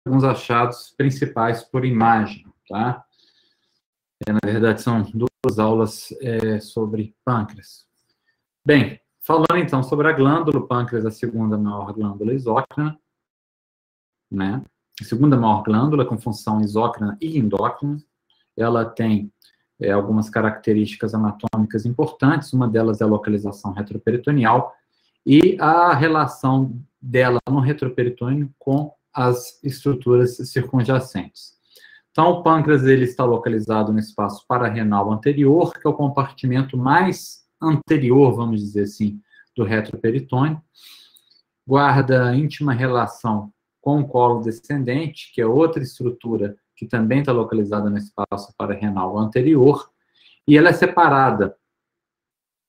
alguns achados principais por imagem, tá? Na verdade, são duas aulas sobre pâncreas. Bem, falando então sobre a glândula, o pâncreas é a segunda maior glândula exócrina, né? A segunda maior glândula com função exócrina e endócrina. Ela tem algumas características anatômicas importantes, uma delas é a localização retroperitoneal e a relação dela no retroperitônio com as estruturas circunjacentes. Então, o pâncreas ele está localizado no espaço pararrenal anterior, que é o compartimento mais anterior, vamos dizer assim, do retroperitônio. Guarda íntima relação com o colo descendente, que é outra estrutura que também está localizada no espaço pararrenal anterior, e ela é separada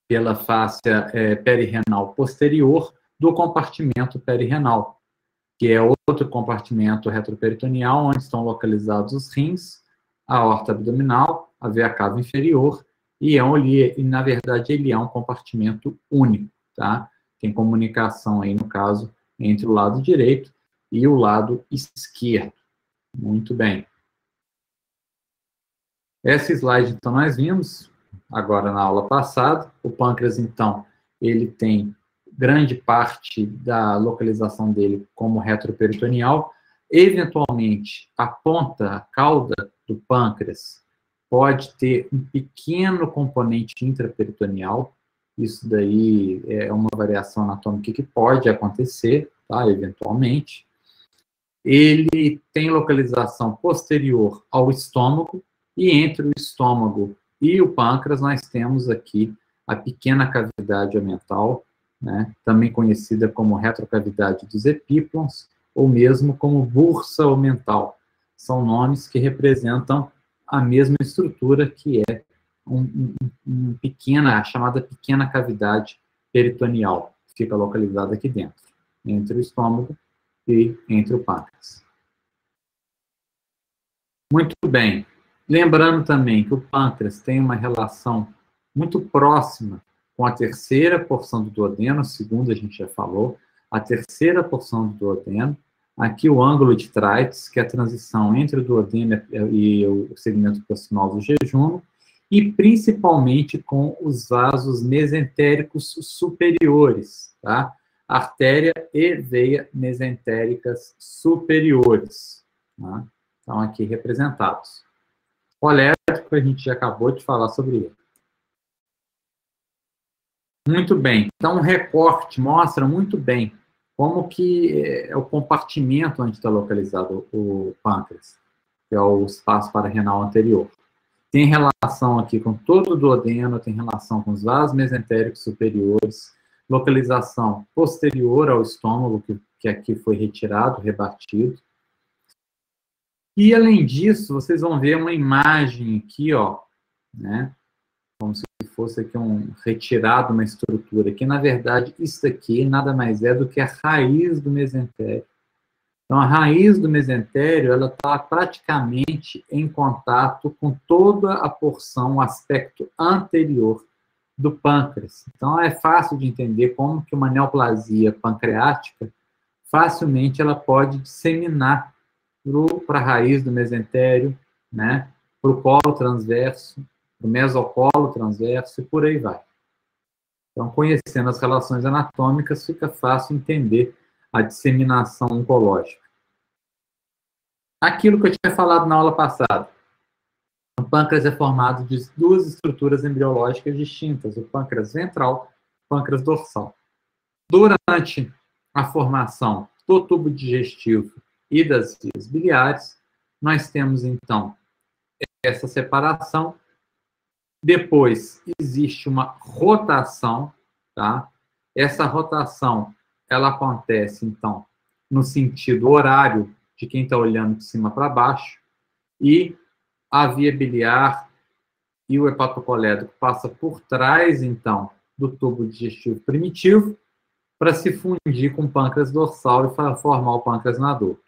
pela fáscia perirenal posterior do compartimento perirenal, que é outro compartimento retroperitoneal, onde estão localizados os rins, a aorta abdominal, a veia cava inferior, e na verdade ele é um compartimento único, tá? Tem comunicação aí, no caso, entre o lado direito e o lado esquerdo. Muito bem. Esse slide, então, nós vimos agora na aula passada. O pâncreas, então, ele tem grande parte da localização dele como retroperitoneal. Eventualmente, a ponta, a cauda do pâncreas pode ter um pequeno componente intraperitoneal. Isso daí é uma variação anatômica que pode acontecer, tá? Eventualmente. Ele tem localização posterior ao estômago, e entre o estômago e o pâncreas nós temos aqui a pequena cavidade omental, né, também conhecida como retrocavidade dos epíplons, ou mesmo como bursa omental. São nomes que representam a mesma estrutura, que é a chamada pequena cavidade peritoneal, que fica localizada aqui dentro, entre o estômago e entre o pâncreas. Muito bem. Lembrando também que o pâncreas tem uma relação muito próxima com a terceira porção do duodeno, a segunda a gente já falou, a terceira porção do duodeno, aqui o ângulo de Treitz, que é a transição entre o duodeno e o segmento proximal do jejum, e principalmente com os vasos mesentéricos superiores, tá? Artéria e veia mesentéricas superiores, tá? Estão aqui representados. O elétrico, a gente já acabou de falar sobre ele. Muito bem. Então, o recorte mostra muito bem como que é o compartimento onde está localizado o pâncreas, que é o espaço pararrenal anterior. Tem relação aqui com todo o duodeno, tem relação com os vasos mesentéricos superiores, localização posterior ao estômago, que aqui foi retirado, rebatido. E, além disso, vocês vão ver uma imagem aqui, ó, né? Como se fosse aqui retirado uma estrutura, que, na verdade, isso aqui nada mais é do que a raiz do mesentério. Então, a raiz do mesentério, ela está praticamente em contato com toda a porção, o aspecto anterior do pâncreas. Então, é fácil de entender como que uma neoplasia pancreática, facilmente ela pode disseminar para a raiz do mesentério, né, para o colo transverso, para o mesocolo transverso e por aí vai. Então, conhecendo as relações anatômicas, fica fácil entender a disseminação oncológica. Aquilo que eu tinha falado na aula passada. O pâncreas é formado de duas estruturas embriológicas distintas, o pâncreas ventral e o pâncreas dorsal. Durante a formação do tubo digestivo e das vias biliares, nós temos, então, essa separação. Depois, existe uma rotação, tá? Essa rotação, ela acontece, então, no sentido horário de quem está olhando de cima para baixo, e a via biliar e o hepatocolédrico passa por trás, então, do tubo digestivo primitivo, para se fundir com o pâncreas dorsal e formar o pâncreas adulto.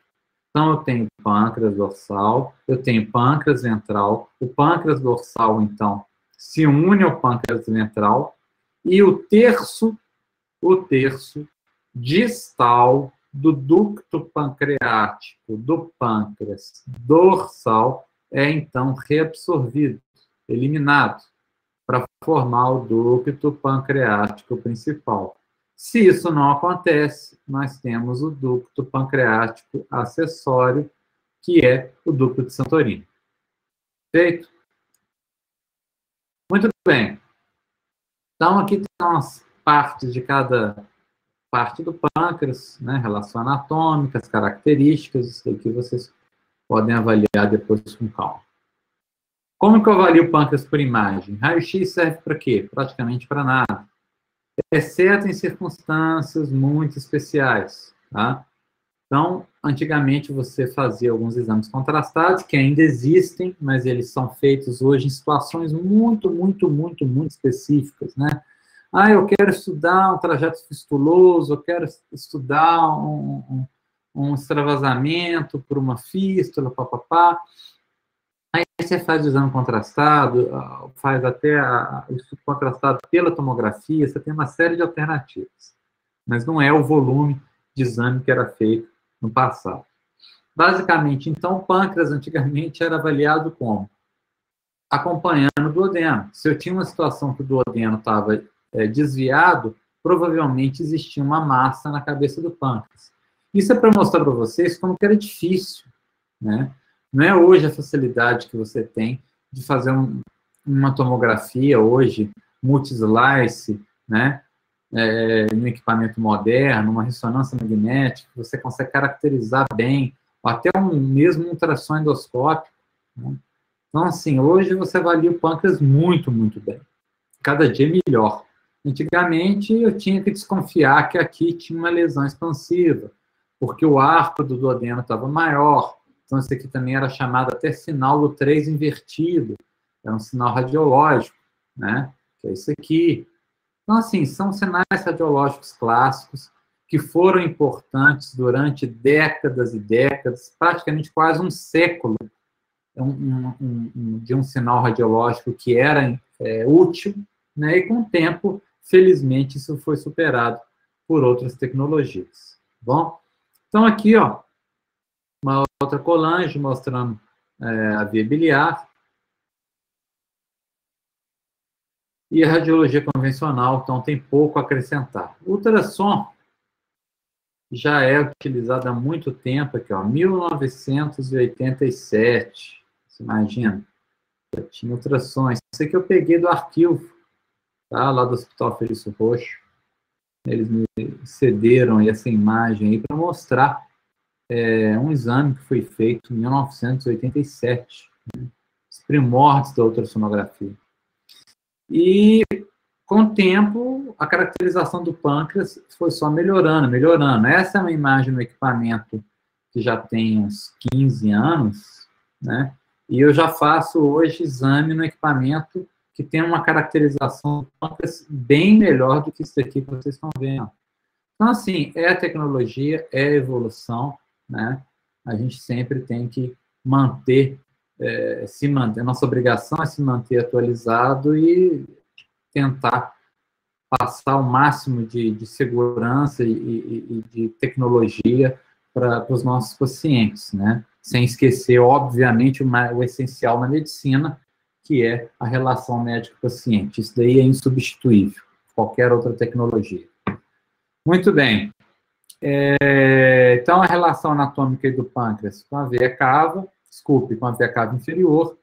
Então, eu tenho pâncreas dorsal, eu tenho pâncreas ventral, o pâncreas dorsal, então, se une ao pâncreas ventral, e o terço distal do ducto pancreático do pâncreas dorsal é, então, reabsorvido, eliminado, para formar o ducto pancreático principal. Se isso não acontece, nós temos o ducto pancreático acessório, que é o ducto de Santorini. Feito? Muito bem. Então, aqui estão as partes de cada parte do pâncreas, né? Relação anatômica, as características, isso aqui vocês podem avaliar depois com calma. Como que eu avalio o pâncreas por imagem? Raio-X serve para quê? Praticamente para nada. Exceto em circunstâncias muito especiais, tá? Então, antigamente você fazia alguns exames contrastados, que ainda existem, mas eles são feitos hoje em situações muito específicas, né? Ah, eu quero estudar um trajeto fistuloso, eu quero estudar um extravasamento por uma fístula, papapá. Aí você faz o exame contrastado, faz até o estudo contrastado pela tomografia, você tem uma série de alternativas. Mas não é o volume de exame que era feito no passado. Basicamente, então, o pâncreas antigamente era avaliado como? Acompanhando o duodeno. Se eu tinha uma situação que o duodeno estava desviado, provavelmente existia uma massa na cabeça do pâncreas. Isso é para mostrar para vocês como que era difícil, né? Não é hoje a facilidade que você tem de fazer uma tomografia hoje, multi-slice, né? No equipamento moderno, uma ressonância magnética, você consegue caracterizar bem, até mesmo um ultrassom endoscópico, né? Então, assim, hoje você avalia o pâncreas muito bem. Cada dia melhor. Antigamente, eu tinha que desconfiar que aqui tinha uma lesão expansiva, porque o arco do duodeno estava maior. Então, isso aqui também era chamado até sinal do 3 invertido. É um sinal radiológico, né? Que é isso aqui. Então, assim, são sinais radiológicos clássicos que foram importantes durante décadas e décadas, praticamente quase um século, de um sinal radiológico que era útil, né? E com o tempo, felizmente, isso foi superado por outras tecnologias. Bom, então aqui, ó, uma outra colange mostrando a via biliar. E a radiologia convencional, então, tem pouco a acrescentar. O ultrassom já é utilizado há muito tempo, aqui, ó, 1987. Você imagina? Já tinha ultrassons. Isso aqui eu peguei do arquivo, tá? Lá do Hospital Felício Roxo. Eles me cederam essa imagem aí para mostrar um exame que foi feito em 1987, né? Os primórdios da ultrassonografia. E, com o tempo, a caracterização do pâncreas foi só melhorando. Essa é uma imagem no equipamento que já tem uns 15 anos, né? E eu já faço hoje exame no equipamento que tem uma caracterização do pâncreas bem melhor do que isso aqui que vocês estão vendo. Então, assim, é a tecnologia, é a evolução, né? A gente sempre tem que se manter. Nossa obrigação é se manter atualizado e tentar passar o máximo de segurança e de tecnologia para os nossos pacientes, né? Sem esquecer, obviamente, o essencial na medicina, que é a relação médico-paciente. Isso daí é insubstituível, qualquer outra tecnologia. Muito bem. Então, a relação anatômica do pâncreas com a veia cava, com a veia cava inferior,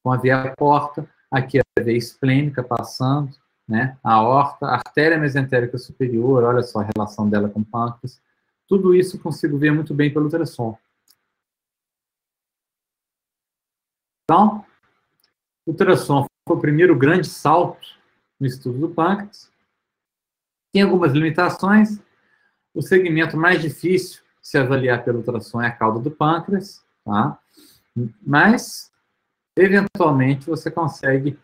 com a veia porta, aqui a veia esplênica passando, né, a aorta, a artéria mesentérica superior, olha só a relação dela com o pâncreas. Tudo isso eu consigo ver muito bem pelo ultrassom. Então, o ultrassom foi o primeiro grande salto no estudo do pâncreas. Tem algumas limitações. O segmento mais difícil de se avaliar pelo ultrassom é a cauda do pâncreas, tá? Mas, eventualmente, você consegue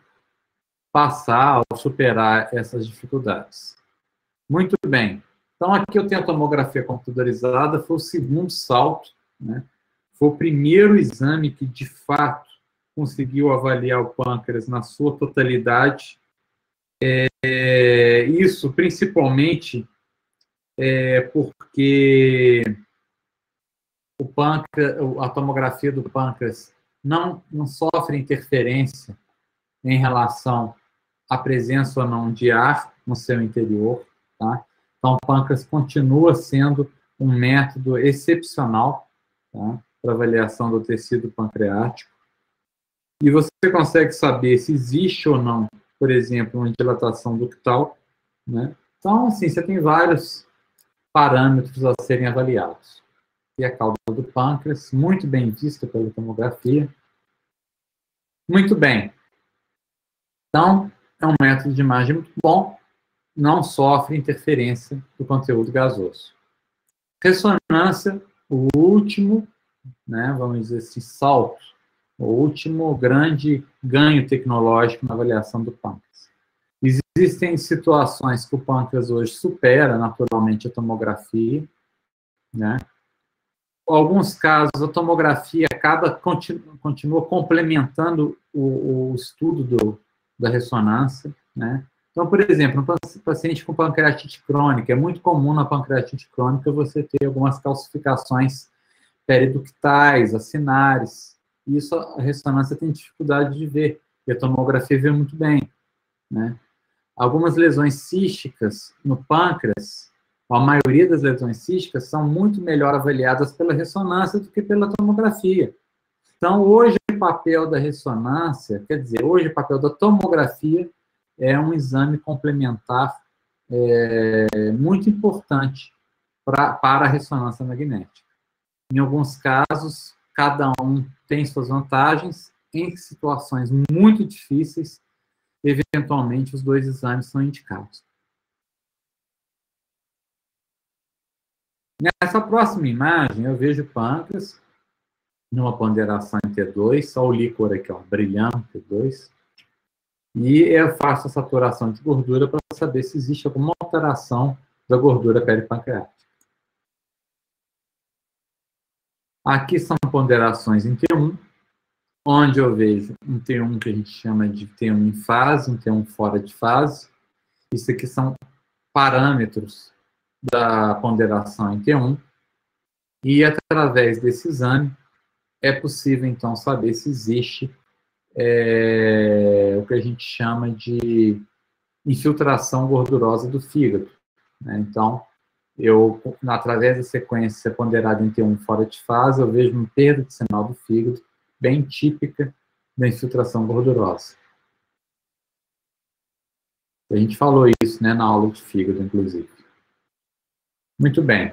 passar ou superar essas dificuldades. Muito bem. Então, aqui eu tenho a tomografia computadorizada, foi o segundo salto, né? Foi o primeiro exame que, de fato, conseguiu avaliar o pâncreas na sua totalidade. Isso, principalmente, porque o pâncreas, a tomografia do pâncreas não sofre interferência em relação à presença ou não de ar no seu interior, tá? Então, o pâncreas continua sendo um método excepcional, tá, para avaliação do tecido pancreático. E você consegue saber se existe ou não, por exemplo, uma dilatação ductal, né? Então, assim, você tem vários parâmetros a serem avaliados. E a cauda do pâncreas, muito bem vista pela tomografia. Muito bem. Então, é um método de imagem muito bom, não sofre interferência do conteúdo gasoso. Ressonância, o último, né, vamos dizer assim, salto, o último grande ganho tecnológico na avaliação do pâncreas. Existem situações que o pâncreas hoje supera naturalmente a tomografia, né? Em alguns casos, a tomografia continua complementando o estudo da ressonância, né? Então, por exemplo, um paciente com pancreatite crônica, é muito comum na pancreatite crônica você ter algumas calcificações periductais, acinares. Isso a ressonância tem dificuldade de ver, e a tomografia vê muito bem, né? Algumas lesões císticas no pâncreas, a maioria das lesões císticas são muito melhor avaliadas pela ressonância do que pela tomografia. Então, hoje o papel da ressonância, quer dizer, hoje o papel da tomografia é um exame complementar muito importante para a ressonância magnética. Em alguns casos, cada um tem suas vantagens. Em situações muito difíceis, eventualmente, os dois exames são indicados. Nessa próxima imagem, eu vejo o pâncreas numa ponderação em T2, só o líquor aqui, ó, brilhando, T2. E eu faço a saturação de gordura para saber se existe alguma alteração da gordura peripancreática. Aqui são ponderações em T1, onde eu vejo um T1 que a gente chama de T1 em fase, um T1 fora de fase. Isso aqui são parâmetros da ponderação em T1. E através desse exame é possível, então, saber se existe o que a gente chama de infiltração gordurosa do fígado, né? Então, através da sequência ponderada em T1 fora de fase, eu vejo uma perda de sinal do fígado, bem típica da infiltração gordurosa. A gente falou isso, né, na aula de fígado, inclusive. Muito bem.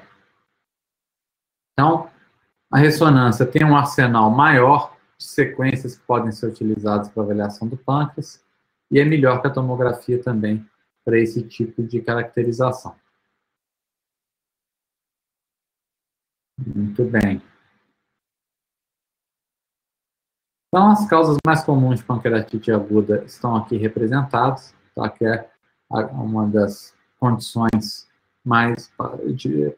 Então, a ressonância tem um arsenal maior de sequências que podem ser utilizadas para avaliação do pâncreas, e é melhor que a tomografia também para esse tipo de caracterização. Muito bem. Então, as causas mais comuns de pancreatite aguda estão aqui representadas, tá? Que é uma das condições mais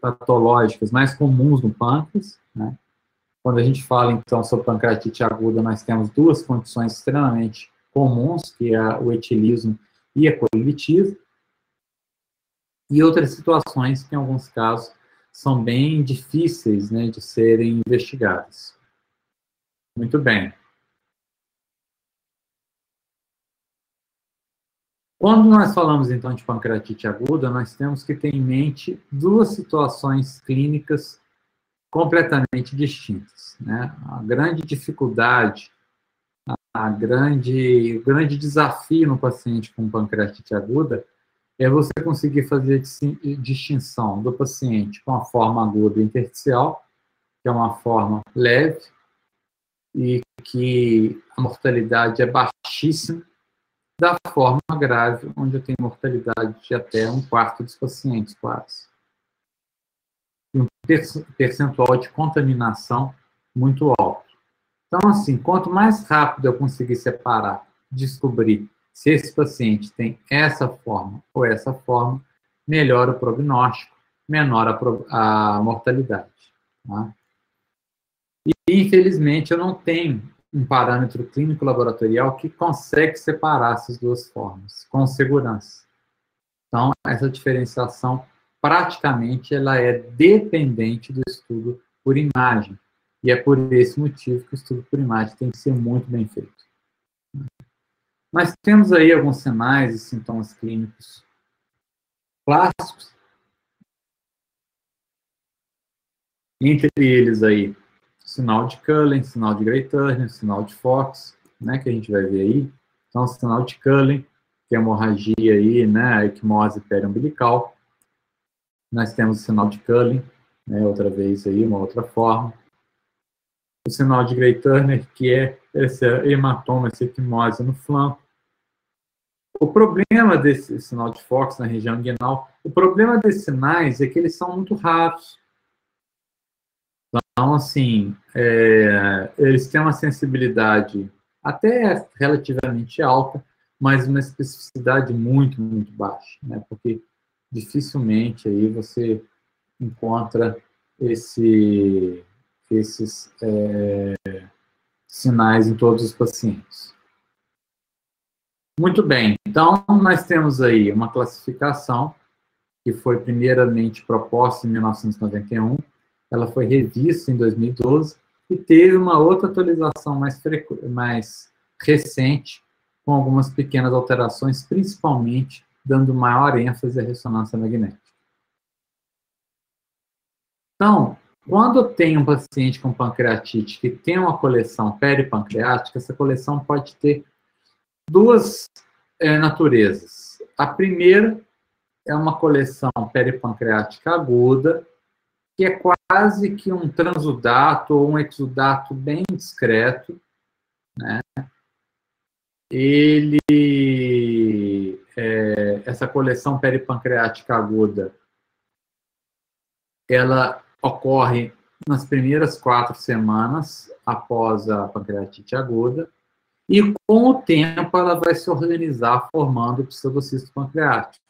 patológicas, mais comuns no pâncreas, né? Quando a gente fala, então, sobre pancreatite aguda, nós temos duas condições extremamente comuns, que é o etilismo e a colitismo, e outras situações que, em alguns casos, são bem difíceis, né, de serem investigadas. Muito bem. Quando nós falamos, então, de pancreatite aguda, nós temos que ter em mente duas situações clínicas completamente distintas, né? A grande dificuldade, o grande desafio no paciente com pancreatite aguda é você conseguir fazer distinção do paciente com a forma aguda intersticial, que é uma forma leve e que a mortalidade é baixíssima, da forma grave, onde eu tenho mortalidade de até 1/4 dos pacientes, quase. E um percentual de contaminação muito alto. Então, assim, quanto mais rápido eu conseguir separar, descobrir se esse paciente tem essa forma ou essa forma, melhor o prognóstico, menor a mortalidade. Tá? E, infelizmente, eu não tenho um parâmetro clínico laboratorial que consegue separar essas duas formas com segurança. Então, essa diferenciação praticamente ela é dependente do estudo por imagem. E é por esse motivo que o estudo por imagem tem que ser muito bem feito. Mas temos aí alguns sinais e sintomas clínicos clássicos. Entre eles aí, sinal de Cullen, sinal de Grey-Turner, sinal de Fox, né, que a gente vai ver aí. Então, sinal de Cullen, que é a hemorragia aí, né, a equimose periumbilical. Nós temos o sinal de Cullen, né, outra vez aí, uma outra forma. O sinal de Grey-Turner, que é esse hematoma, essa equimose no flanco. O problema desse sinal de Fox na região inguinal, o problema desses sinais é que eles são muito raros. Então, assim, eles têm uma sensibilidade até relativamente alta, mas uma especificidade muito, muito baixa, né? Porque dificilmente aí você encontra esses sinais em todos os pacientes. Muito bem, então nós temos aí uma classificação que foi primeiramente proposta em 1991, ela foi revista em 2012 e teve uma outra atualização mais recente, com algumas pequenas alterações, principalmente dando maior ênfase à ressonância magnética. Então, quando tem um paciente com pancreatite que tem uma coleção peripancreática, essa coleção pode ter duas naturezas. A primeira é uma coleção peripancreática aguda, que é quase que um transudato ou um exudato bem discreto, né? Essa coleção peripancreática aguda, ela ocorre nas primeiras 4 semanas após a pancreatite aguda, e com o tempo ela vai se organizar formando o pseudocisto pancreático,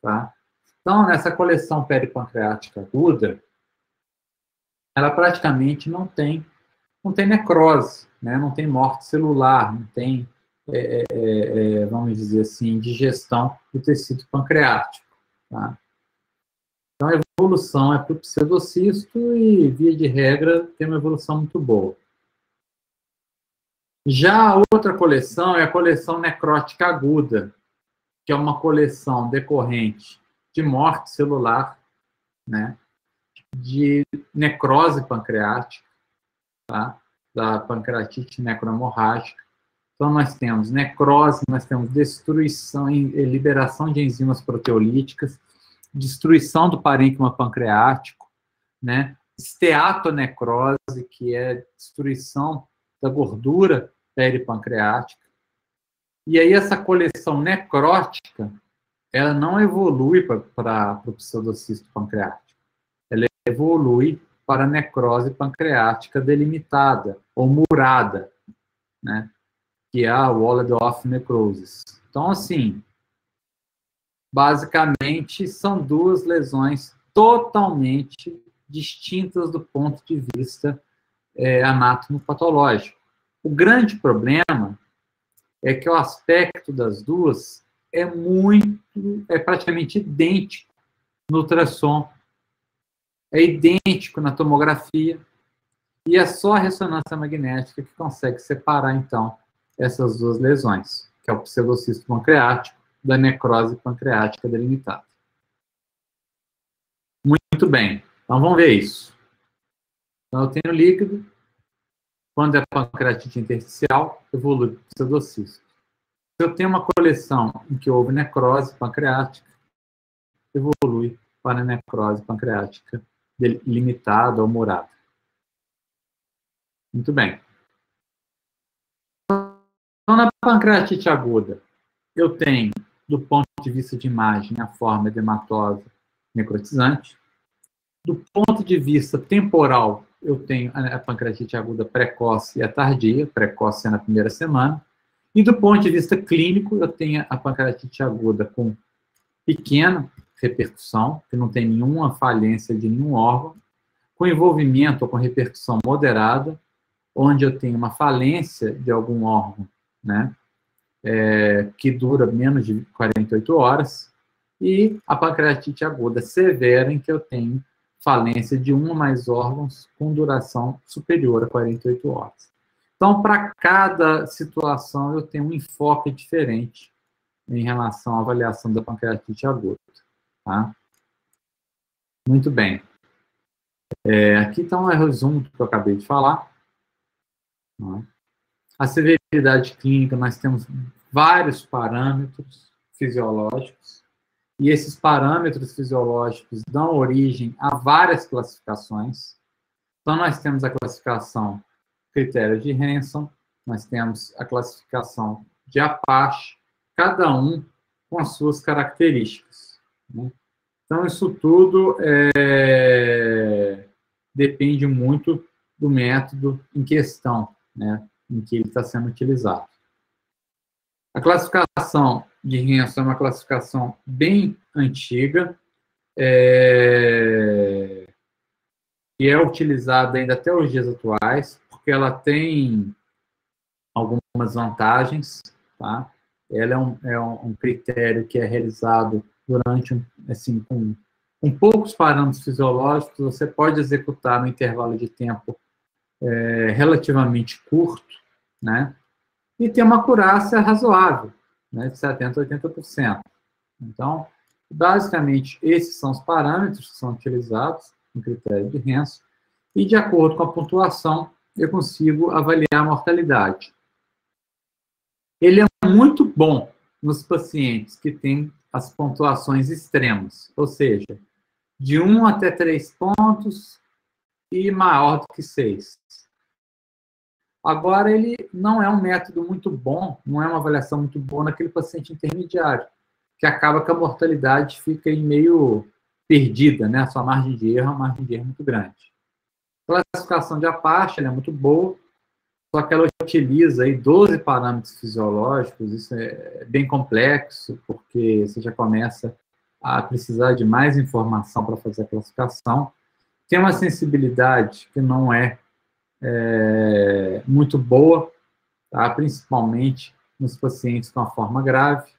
tá? Então, nessa coleção peripancreática aguda, ela praticamente não tem necrose, né? Não tem morte celular, não tem, vamos dizer assim, digestão do tecido pancreático, tá? Então, a evolução é para o pseudocisto e, via de regra, tem uma evolução muito boa. Já a outra coleção é a coleção necrótica aguda, que é uma coleção decorrente de morte celular, né, de necrose pancreática, tá, da pancreatite necrohemorrágica. Então, nós temos necrose, nós temos destruição e liberação de enzimas proteolíticas, destruição do parênquima pancreático, né, esteatonecrose, que é destruição da gordura peripancreática. E aí essa coleção necrótica, ela não evolui para o pseudocisto pancreático. Ela evolui para a necrose pancreática delimitada, ou murada, né? Que é a walled-off necrosis. Então, assim, basicamente, são duas lesões totalmente distintas do ponto de vista anatomopatológico. O grande problema é que o aspecto das duas é praticamente idêntico no ultrassom, é idêntico na tomografia, e é só a ressonância magnética que consegue separar, então, essas duas lesões, que é o pseudocisto pancreático da necrose pancreática delimitada. Muito bem, então vamos ver isso. Então, eu tenho líquido, quando é pancreatite intersticial, evolui para o pseudocisto. Se eu tenho uma coleção em que houve necrose pancreática, evolui para a necrose pancreática limitada ou murada. Muito bem. Então, na pancreatite aguda, eu tenho, do ponto de vista de imagem, a forma edematosa necrotizante. Do ponto de vista temporal, eu tenho a pancreatite aguda precoce e a tardia, precoce é na primeira semana. E do ponto de vista clínico, eu tenho a pancreatite aguda com pequena repercussão, que não tem nenhuma falência de nenhum órgão, com envolvimento ou com repercussão moderada, onde eu tenho uma falência de algum órgão, né, que dura menos de 48 horas, e a pancreatite aguda severa, em que eu tenho falência de um ou mais órgãos com duração superior a 48 horas. Então, para cada situação, eu tenho um enfoque diferente em relação à avaliação da pancreatite aguda. Tá? Muito bem. Aqui está um resumo do que eu acabei de falar. Tá? A severidade clínica, nós temos vários parâmetros fisiológicos, e esses parâmetros fisiológicos dão origem a várias classificações. Então, nós temos a classificação critério de Hansen, nós temos a classificação de Apache, cada um com as suas características. Né? Então, isso tudo depende muito do método em questão, né, em que ele está sendo utilizado. A classificação de Hansen é uma classificação bem antiga, e é utilizada ainda até os dias atuais, porque ela tem algumas vantagens, tá? Ela é um critério que é realizado durante, assim, com poucos parâmetros fisiológicos, você pode executar no intervalo de tempo relativamente curto, né? E tem uma acurácia razoável, né, de 70% a 80%. Então, basicamente, esses são os parâmetros que são utilizados no critério de Hansen, e de acordo com a pontuação, eu consigo avaliar a mortalidade. Ele é muito bom nos pacientes que têm as pontuações extremas, ou seja, de 1 até 3 pontos e maior do que 6. Agora, ele não é um método muito bom, não é uma avaliação muito boa naquele paciente intermediário, que acaba que a mortalidade fica meio perdida, né? A sua margem de erro é uma margem de erro muito grande. A classificação de Apache é muito boa, só que ela utiliza aí 12 parâmetros fisiológicos, isso é bem complexo, porque você já começa a precisar de mais informação para fazer a classificação. Tem uma sensibilidade que não é muito boa, tá? Principalmente nos pacientes com a forma grave.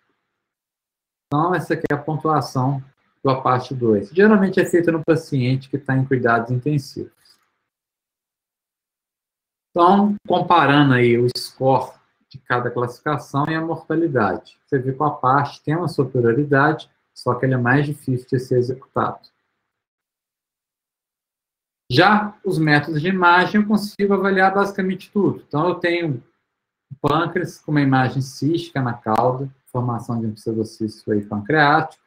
Então, essa aqui é a pontuação do Apache 2. Geralmente é feita no paciente que está em cuidados intensivos. Então, comparando aí o score de cada classificação e a mortalidade. Você vê que o Apache tem uma superioridade, só que ele é mais difícil de ser executado. Já os métodos de imagem, eu consigo avaliar basicamente tudo. Então, eu tenho o pâncreas com uma imagem cística na cauda, formação de um pseudocisto aí pancreático.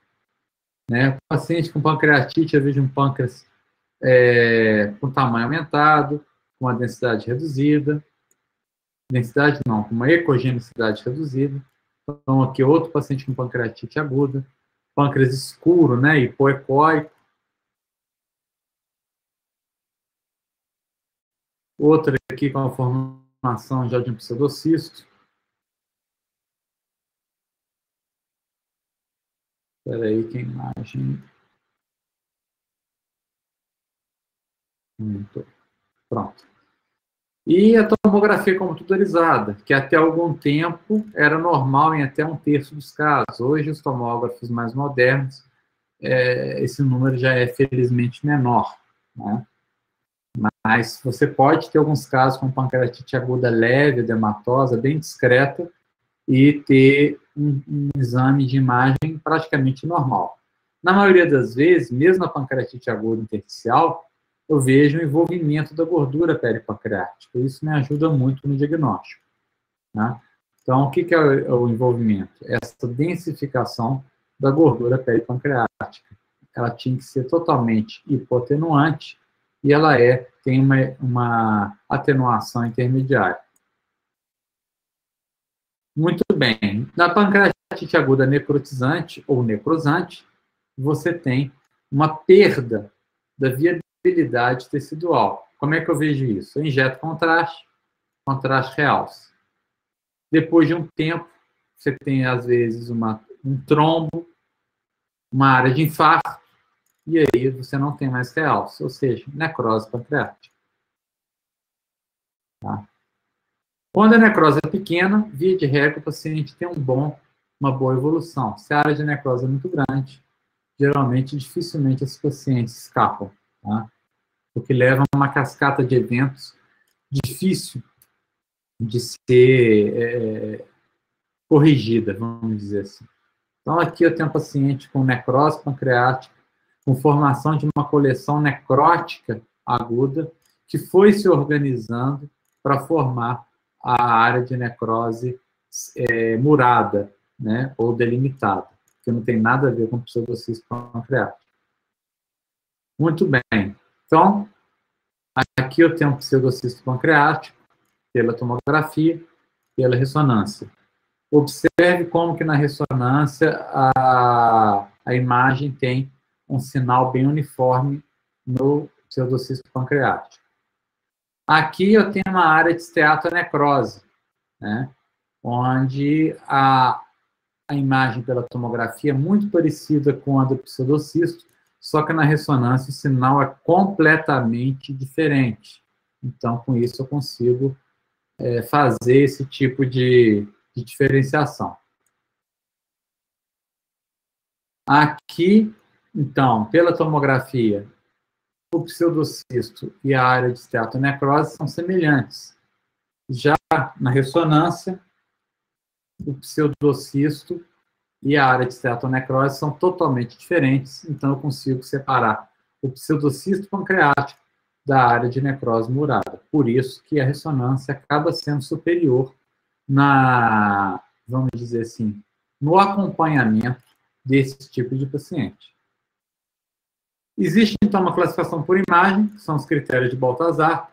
Né? O paciente com pancreatite, eu vejo um pâncreas com tamanho aumentado, com uma densidade reduzida. Densidade não, com uma ecogenicidade reduzida. Então, aqui outro paciente com pancreatite aguda. Pâncreas escuro, né? Hipoecóico. Outra aqui com a formação já de um pseudocisto. Espera aí, que a imagem... Pronto. E a tomografia computadorizada, que até algum tempo era normal em até 1/3 dos casos. Hoje, os tomógrafos mais modernos, esse número já é felizmente menor, né? Mas você pode ter alguns casos com pancreatite aguda leve, edematosa, bem discreta, e ter um exame de imagem praticamente normal. Na maioria das vezes, mesmo a pancreatite aguda intersticial, eu vejo o envolvimento da gordura peripancreática. Isso me ajuda muito no diagnóstico. Né? Então, o que é o envolvimento? Essa densificação da gordura peripancreática. Ela tinha que ser totalmente hipoatenuante e ela tem uma atenuação intermediária. Muito bem. Na pancreatite aguda necrotizante ou necrosante, você tem uma perda da viabilidade tecidual. Como é que eu vejo isso? Eu injeto contraste realça. Depois de um tempo, você tem, às vezes, um trombo, uma área de infarto, e aí você não tem mais realce, ou seja, necrose pancreática. Tá? Quando a necrose é pequena, via de regra, o paciente tem uma boa evolução. Se a área de necrose é muito grande, geralmente, dificilmente esses pacientes escapam, tá? Porque leva a uma cascata de eventos difícil de ser corrigida, vamos dizer assim. Então, aqui eu tenho um paciente com necrose pancreática, com formação de uma coleção necrótica aguda, que foi se organizando para formar a área de necrose murada, né, ou delimitada, que não tem nada a ver com pseudocisto pancreático. Muito bem. Então, aqui eu tenho um pseudocisto pancreático, pela tomografia, pela ressonância. Observe como que na ressonância a imagem tem um sinal bem uniforme no pseudocisto pancreático. Aqui eu tenho uma área de esteatonecrose, né, onde a imagem pela tomografia é muito parecida com a do pseudocisto, só que na ressonância o sinal é completamente diferente. Então, com isso, eu consigo fazer esse tipo de diferenciação. Aqui, então, pela tomografia, o pseudocisto e a área de esteatonecrose são semelhantes. Já na ressonância, o pseudocisto e a área de esteatonecrose são totalmente diferentes, então eu consigo separar o pseudocisto pancreático da área de necrose murada. Por isso que a ressonância acaba sendo superior vamos dizer assim, no acompanhamento desse tipo de paciente. Existe, então, uma classificação por imagem, que são os critérios de Baltazar.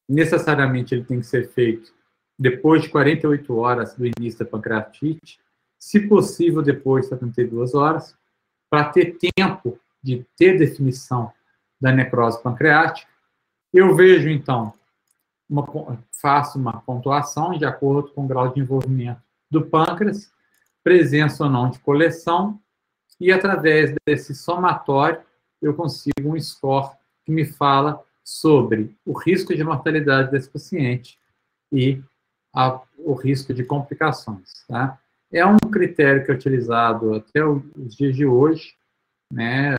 Necessariamente ele tem que ser feito depois de 48 horas do início da pancreatite, se possível depois de 72 horas, para ter tempo de ter definição da necrose pancreática. Eu vejo, então, faço uma pontuação de acordo com o grau de envolvimento do pâncreas, presença ou não de coleção, e através desse somatório eu consigo um score que me fala sobre o risco de mortalidade desse paciente e o risco de complicações. Tá? É um critério que é utilizado até os dias de hoje, né?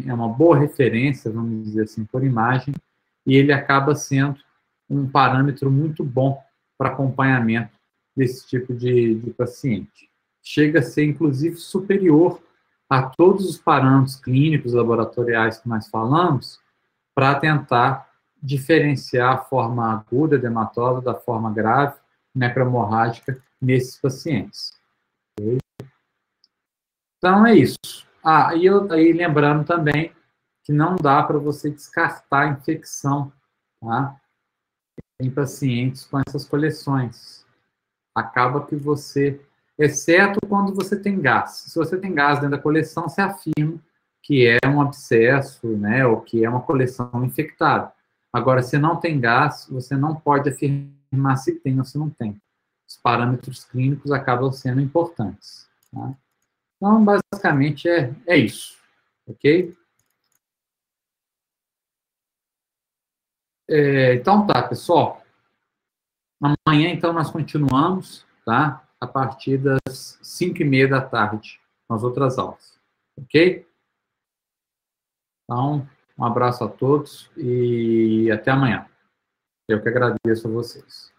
É uma boa referência, vamos dizer assim, por imagem, e ele acaba sendo um parâmetro muito bom para acompanhamento desse tipo de paciente. Chega a ser, inclusive, superior a todos os parâmetros clínicos laboratoriais que nós falamos, para tentar diferenciar a forma aguda edematosa da forma grave, necromorrágica, nesses pacientes. Okay? Então, é isso. Aí lembrando também que não dá para você descartar a infecção, tá? Em pacientes com essas coleções. Acaba que você, exceto quando você tem gás. Se você tem gás dentro da coleção, você afirma que é um abscesso, né, ou que é uma coleção infectada. Agora, se não tem gás, você não pode afirmar se tem ou se não tem. Os parâmetros clínicos acabam sendo importantes. Tá? Então, basicamente, é isso. Ok? Então tá, pessoal. Amanhã, então, nós continuamos, tá? A partir das 5h30 da tarde, com as outras aulas. Ok? Então, um abraço a todos e até amanhã. Eu que agradeço a vocês.